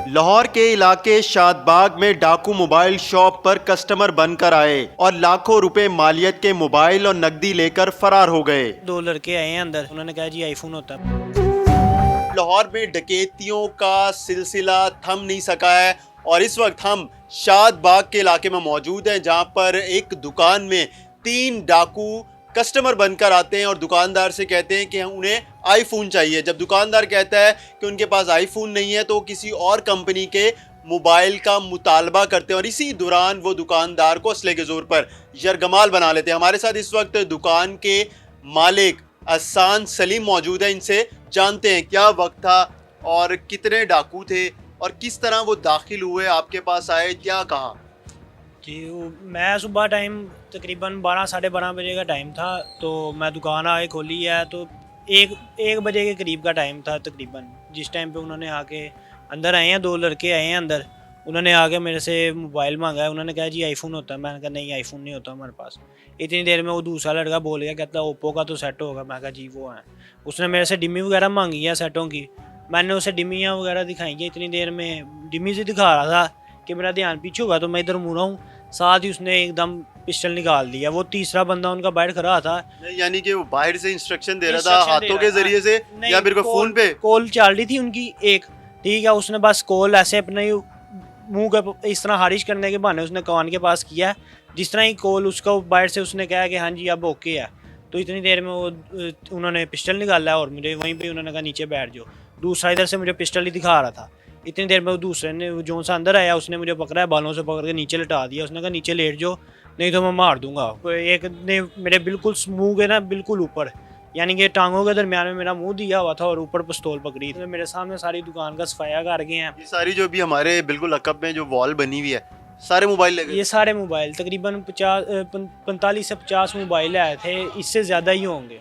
लाहौर के इलाके शादबाग में डाकू मोबाइल शॉप पर कस्टमर बनकर आए और लाखों रुपए मालियत के मोबाइल और नकदी लेकर फरार हो गए। 2 लड़के आए हैं अंदर, उन्होंने कहा जी आईफोन होता है। लाहौर में डकैतियों का सिलसिला थम नहीं सका है और इस वक्त हम शादबाग के इलाके में मौजूद हैं, जहां पर एक दुकान में 3 डाकू कस्टमर बनकर आते हैं और दुकानदार से कहते हैं कि उन्हें आईफोन चाहिए। जब दुकानदार कहता है कि उनके पास आईफोन नहीं है तो वो किसी और कंपनी के मोबाइल का मुतालबा करते हैं और इसी दौरान वो दुकानदार को असले के जोर पर यरगमाल बना लेते हैं। हमारे साथ इस वक्त दुकान के मालिक अहसान सलीम मौजूद है, इनसे जानते हैं क्या वक्त था और कितने डाकू थे और किस तरह वो दाखिल हुए, आपके पास आए, क्या कहा। जी मैं सुबह टाइम तकरीबन 12 साढ़े 12 बजे का टाइम था, तो मैं दुकान आके खोली है तो एक बजे के करीब का टाइम था तकरीबन, जिस टाइम पे उन्होंने आके अंदर आए हैं। 2 लड़के आए हैं अंदर, उन्होंने आके मेरे से मोबाइल मांगा है। उन्होंने कहा जी आईफोन होता है। मैंने कहा नहीं आईफोन नहीं होता हमारे पास। इतनी देर में वो दूसरा लड़का बोल गया, कहता ओप्पो का तो सेट होगा। मैं कहा जी वो है। उसने मेरे से डिमी वगैरह मांगी है सेटों की, मैंने उसे डिमियाँ वगैरह दिखाई हैं। इतनी देर में डिमी से दिखा रहा था कि मेरा ध्यान पीछे होगा तो मैं इधर मुड़ा हूँ, साथ ही उसने एकदम पिस्टल निकाल दिया। वो तीसरा बंदा उनका बाहर खड़ा था। यानी कि वो बाहर से इंस्ट्रक्शन दे रहा था हाथों के जरिए से या फिर फोन पे कॉल चल रही थी उनकी एक, ठीक है। उसने बस कॉल ऐसे अपने मुंह के इस तरह हारिश करने के बहाने उसने कान के पास किया। जिस तरह ही कॉल उसका बाहर से उसने कहा कि हाँ जी अब ओके है, तो इतनी देर में वो उन्होंने पिस्टल निकाला और मुझे वहीं पे उन्होंने कहा नीचे बैठ जाओ। दूसरा इधर से मुझे पिस्टल ही दिखा रहा था। इतनी देर में वो दूसरे ने जो सा अंदर आया उसने मुझे पकड़ा है, बालों से पकड़ के नीचे लटा दिया। उसने कहा नीचे लेट जाओ नहीं तो मैं मार दूंगा। एक ने मेरे बिल्कुल मुंह के ना बिल्कुल ऊपर, यानी कि टांगों के दरमियान में मेरा मुंह दिया हुआ था और ऊपर पिस्तौल पकड़ी थी। मेरे सामने सारी दुकान का सफाया कर गए हैं। ये सारी जो भी हमारे बिल्कुल अकब में जो वॉल बनी हुई है, सारे मोबाइल लगे। ये सारे मोबाइल तकरीबन 45 से 50 मोबाइल आए थे, इससे ज़्यादा ही होंगे,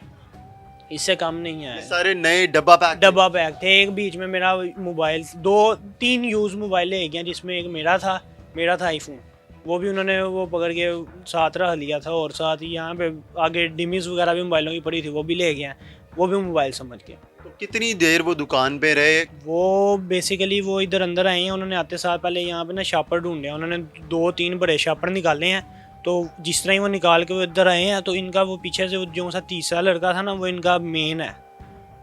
इससे कम नहीं आए। सारे नए डब्बा पैक थे। एक बीच में मेरा मोबाइल 2-3 यूज़ मोबाइल ले गया, जिसमें एक मेरा था आईफोन, वो भी उन्होंने वो पकड़ के साथ रख लिया था। और साथ ही यहाँ पे आगे डिमीज वगैरह भी मोबाइलों की पड़ी थी, वो भी ले गए, वो भी मोबाइल समझ के। तो कितनी देर वो दुकान पे रहे? वो बेसिकली वो इधर अंदर आए हैं, उन्होंने आते साथ पहले यहाँ पे ना शापर ढूंढे, उन्होंने 2-3 बड़े शापर निकाले हैं। तो जिस तरह ही वो निकाल के वो इधर आए हैं तो इनका वो पीछे से जो सा तीसरा लड़का था ना, वो इनका मेन है,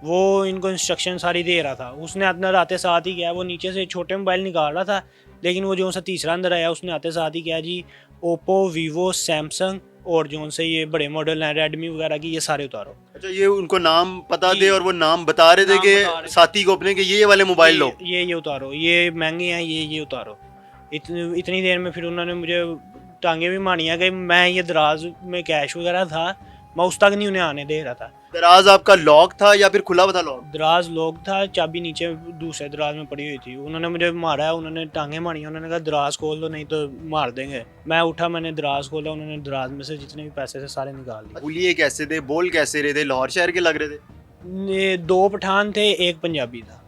वो इनको इंस्ट्रक्शन सारी दे रहा था। उसने अंदर आते साथ ही क्या, वो नीचे से छोटे मोबाइल निकाल रहा था, लेकिन वो जो सा तीसरा अंदर आया उसने आते साथ ही क्या जी ओप्पो, वीवो, सैमसंग और जो से ये बड़े मॉडल हैं रेडमी वगैरह की, ये सारे उतारो। अच्छा, ये उनको नाम पता थे और वो नाम बता रहे थे कि साथी को अपने कि ये वाले मोबाइल लो, ये उतारो, ये महंगे हैं, ये उतारो। इतनी देर में फिर उन्होंने मुझे टांगे भी मानी है कि मैं ये दराज में कैश वगैरह था, मैं उस तक नहीं उन्हें आने दे रहा था। दराज आपका लॉक था या फिर खुला हुआ था? लॉक दराज लॉक था, चाबी नीचे दूसरे दराज में पड़ी हुई थी। उन्होंने मुझे मारा है, उन्होंने टांगे मारी, उन्होंने कहा दराज खोल दो नहीं तो मार देंगे। मैं उठा, मैंने दराज खोला, उन्होंने दराज में से जितने भी पैसे थे सारे निकाल लिए। बोलिए कैसे थे, बोल कैसे रहे थे? लाहौर शहर के लग रहे थे? ये 2 पठान थे, एक पंजाबी था।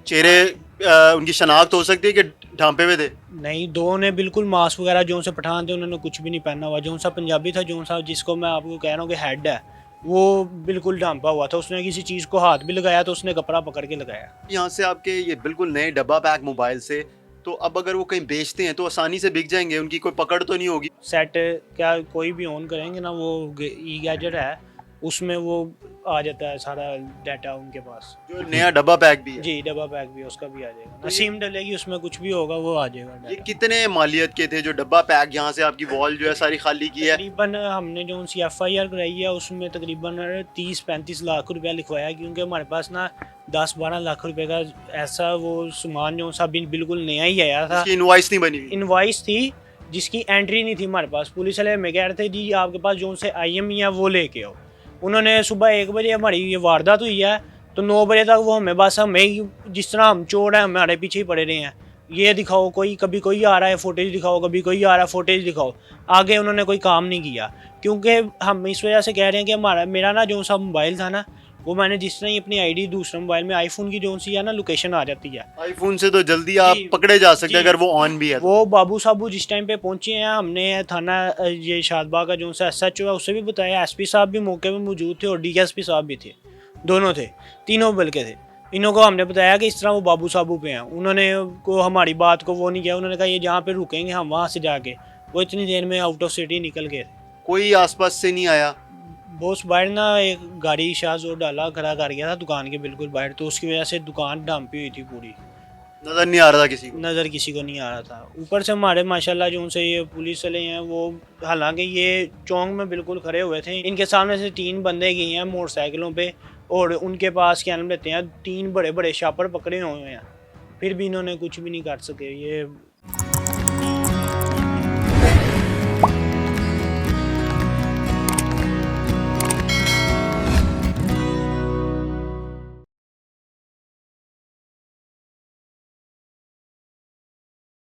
चेहरे उनकी शनाख्त हो सकती है कि ढांपे हुए थे? नहीं, 2 ने बिल्कुल मास्क वगैरह, जो से पठान थे उन्होंने कुछ भी नहीं पहना हुआ। जो सा पंजाबी था, जो सा जिसको मैं आपको कह रहा हूँ कि हेड है, वो बिल्कुल ढांपा हुआ था। उसने किसी चीज़ को हाथ भी लगाया तो उसने कपड़ा पकड़ के लगाया। यहाँ से आपके ये बिल्कुल नए डब्बा पैक मोबाइल से, तो अब अगर वो कहीं बेचते हैं तो आसानी से बिक जाएंगे, उनकी कोई पकड़ तो नहीं होगी? सेट क्या कोई भी ऑन करेंगे ना, वो ई गैजेट है, उसमें वो आ जाता है सारा डाटा उनके पास। जो नया डब्बा पैक भी है? जी, डब्बा पैक भी उसका भी आ जाएगा, ना सिम डलेगी उसमें, कुछ भी होगा वो आ जाएगा डाटा। ये कितने मालियत के थे जो डब्बा पैक यहाँ से आपकी वॉल जो है सारी खाली की है? तकरीबन हमने जो उनकी FIR कराई है उसमें तकरीबन 30-35 लाख रुपया लिखवाया, क्योंकि हमारे पास ना 10-12 लाख रुपए का ऐसा वो सामान जो सा बिल्कुल नया ही आया था। इनवॉइस नहीं बनी? इनवॉइस थी जिसकी एंट्री नहीं थी हमारे पास। पुलिस वाले हमें कह रहे थे जी आपके पास जो से IME है वो लेके आओ। उन्होंने सुबह 1 बजे हमारी ये वारदात हुई है, तो 9 बजे तक वो हमें बस हमें जिस तरह हम चोर हैं हमारे पीछे ही पड़े रहे हैं। ये दिखाओ, कभी कोई आ रहा है फुटेज दिखाओ, कभी कोई आ रहा है फुटेज दिखाओ। आगे उन्होंने कोई काम नहीं किया, क्योंकि हम इस वजह से कह रहे हैं कि मेरा ना जो सा मोबाइल था ना, वो मैंने जिस तरह ही अपनी ID दूसरे मोबाइल में आईफोन की जो सी है ना लोकेशन आ जाती है। आईफोन से तो जल्दी आप पकड़े जा सकते हैं अगर वो ऑन भी है। वो बाबू साहब जिस टाइम पे पहुंचे हैं, हमने थाना ये शादबाग का जो सा SHO है उससे भी बताया, SP साहब भी मौके पे मौजूद थे और DSP साहब भी थे, दोनों थे, तीनों बल्कि थे। इन्हों को हमने बताया कि इस तरह वो बाबू साबू पे हैं, उन्होंने को हमारी बात को वो नहीं किया, उन्होंने कहा ये जहाँ पे रुकेंगे हम वहाँ से जाके, वो इतनी देर में आउट ऑफ सिटी निकल गए। कोई आसपास से नहीं आया? बॉस बाहर ना एक गाड़ी शाहजोर डाला खड़ा कर गया था दुकान के बिल्कुल बाहर, तो उसकी वजह से दुकान ढांपी हुई थी पूरी, नजर नहीं आ रहा था किसी को? नज़र किसी को नहीं आ रहा था। ऊपर से हमारे माशाल्लाह जो उनसे ये पुलिस वाले हैं वो, हालांकि ये चौंक में बिल्कुल खड़े हुए थे, इनके सामने से 3 बंदे गए हैं मोटरसाइकिलों पे और उनके पास क्या नाम लेते हैं 3 बड़े बड़े शापर पकड़े हुए हैं, फिर भी इन्होंने कुछ भी नहीं कर सके। ये